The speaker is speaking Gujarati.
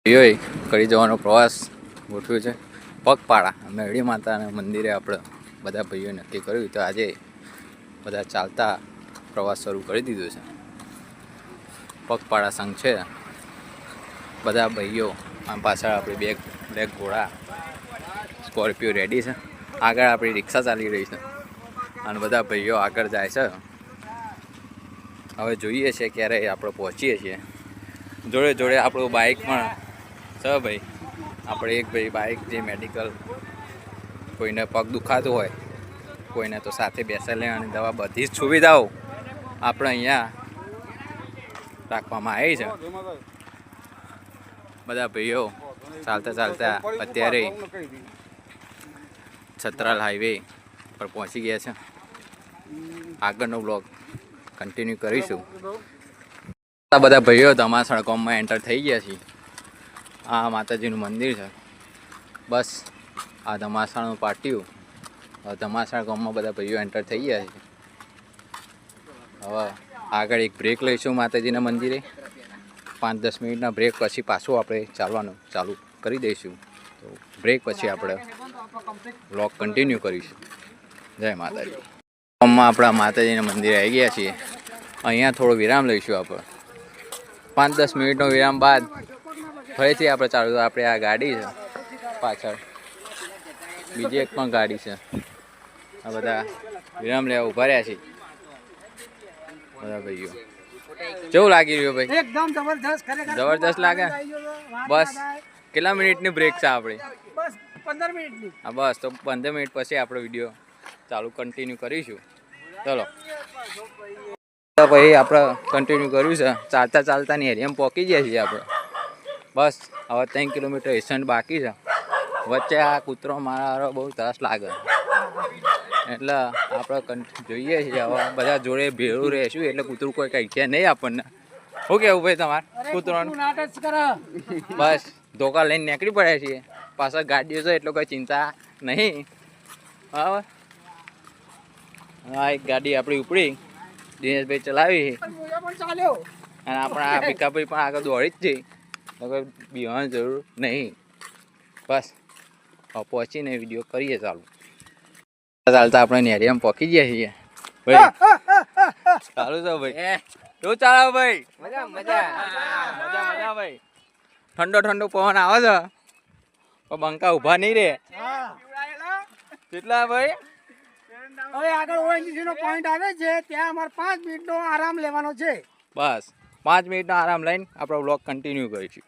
ભાઈઓએ કરી જવાનો પ્રવાસ ગોઠવ્યો છે પગપાળા મેરડી માતાના મંદિરે. આપણે બધા ભાઈઓએ નક્કી કર્યું તો આજે બધા ચાલતા પ્રવાસ શરૂ કરી દીધો છે. પગપાળા સંઘ છે બધા ભાઈઓ. આમ પાછળ આપણી બે ઘોડા સ્કોર્પિયો રેડી છે. આગળ આપણી રિક્ષા ચાલી રહી છે અને બધા ભાઈઓ આગળ જાય છે. હવે જોઈએ છે ક્યારે આપણે પહોંચીએ છીએ. જોડે જોડે આપણું બાઇક પણ છે ભાઈ. આપણે એક ભાઈ બાઇક જે મેડિકલ, કોઈને પગ દુખાતું હોય, કોઈને તો સાથે બેસા લેવાની દવા, બધી જ સુવિધાઓ આપણે અહીંયા રાખવામાં આવી છે. બધા ભાઈઓ ચાલતા ચાલતા અત્યારે છત્રાલ હાઈવે પર પહોંચી ગયા છે. આગળનો બ્લોગ કન્ટિન્યુ કરીશું. બધા ભાઈઓ ધમાસણ ગામમાં એન્ટર થઈ ગયા છીએ. આ માતાજીનું મંદિર છે. બસ આ ધમાસણનું પાટિયું. ધમાસણ ગામમાં બધા ભાઈઓ એન્ટર થઈ ગયા છે. હવે આગળ એક બ્રેક લઈશું માતાજીના મંદિરે. 5-10 મિનિટના બ્રેક પછી પાછું આપણે ચાલવાનું ચાલુ કરી દઈશું. તો બ્રેક પછી આપણે બ્લોગ કન્ટિન્યુ કરીશું. જય માતાજી. ગામમાં આપણા માતાજીના મંદિરે આવી ગયા છીએ. અહીંયા થોડો વિરામ લઈશું આપણે. 5-10 મિનિટનો વિરામ બાદ ફરીથી આપણે ચાલુ. આપણે આ ગાડી છે પાછળ, બીજી એક પણ ગાડી છે. આ બધા વિરામ લેવા ઊભા રહ્યા છે બધા ભાઈઓ. કેવું લાગી રહ્યું ભાઈ? એકદમ જબરદસ્ત. જબરદસ્ત લાગે. બસ કેટલા મિનિટની બ્રેક છે આપણી? બસ 15 મિનિટની. હા બસ, તો 15 મિનિટ પછી આપણો વિડીયો ચાલુ કન્ટિન્યુ કરીશું. ચલો પછી આપણે કન્ટિન્યુ કર્યું છે. ચાલતા ચાલતાની એરિયામાં પહોંચી ગયા છીએ આપણે. બસ હવે 3 કિલોમીટર એસન્ટ બાકી છે. વચ્ચે આ કૂતરો મારો બહુ ત્રાસ લાગે એટલે આપણે જોઈએ છીએ. હવે બધા જોડે ભેળું રહેશું એટલે કૂતરું કોઈ કહી છે નહીં આપણને. શું કહેવું ભાઈ તમારે કૂતરાનું? બસ ધોકા લઈને નીકળી પડ્યા છીએ. પાછળ ગાડીઓ છે એટલે કોઈ ચિંતા નહીં. હા એક ગાડી આપણી ઉપડી, દિનેશભાઈ ચલાવી અને આપણા આ ભીખાભાઈ પણ આગળ દોડી જ જઈ. કોઈ બીવાની જરૂર નહીં. બસ પહોંચીને વિડીયો કરીએ ચાલુ. ચાલતા આપણે નેરિયામાં પહોંચી ગયા છીએ ભાઈ. ચાલુ છે ભાઈ. શું ચાલે ભાઈ? મજા મજા મજા ભાઈ. ઠંડો ઠંડો પવન આવે છે પણ બંકા ઊભા નહીં રે. કેટલા ભાઈ? હવે આગળ ઓએનજીસી નો પોઈન્ટ આવે છે, ત્યાં અમારે 5 મિનિટનો આરામ લેવાનો છે. બસ 5 મિનિટનો આરામ લઈને આપણો બ્લોગ કન્ટિન્યુ કરીશું.